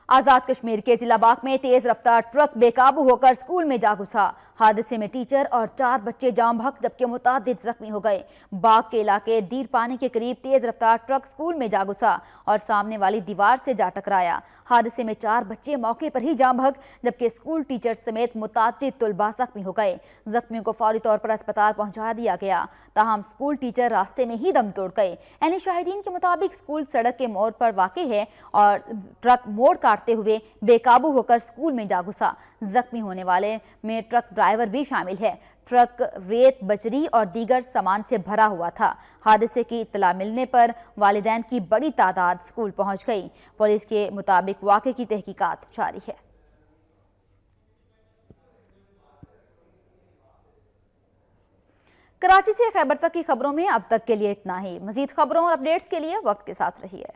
आज़ाद कश्मीर के जिला बाग में तेज रफ्तार ट्रक बेकाबू होकर स्कूल में जा घुसा। हादसे में टीचर और 4 बच्चे जाम बहक जबकि मुतादिद जख्मी हो गए। बाग के इलाके दीर पानी के करीब तेज रफ्तार ट्रक स्कूल में जा घुसा और सामने वाली दीवार से जा टकराया। हादसे में 4 बच्चे मौके पर ही जाम बहक जबकि स्कूल टीचर समेत मुतादिद तुलबा जख्मी हो गए। जख्मियों को फौरी तौर पर अस्पताल पहुंचा दिया गया, ताहम स्कूल टीचर रास्ते में ही दम तोड़ गए। यानी शाहिदीन के मुताबिक स्कूल सड़क के मोड़ पर वाक़ है और ट्रक मोड़ काटते हुए बेकाबू होकर स्कूल में जा घुसा। जख्मी होने वाले में ट्रक ड्राइवर भी शामिल है। ट्रक रेत, बजरी और दीगर सामान से भरा हुआ था। हादसे की इत्तला मिलने पर वालिदैन की बड़ी तादाद स्कूल पहुंच गई। पुलिस के मुताबिक वाक़े की तहकीकात जारी है। कराची से खैबर तक की खबरों में अब तक के लिए इतना ही। मजीद खबरों और अपडेट्स के लिए वक्त के साथ रहिए।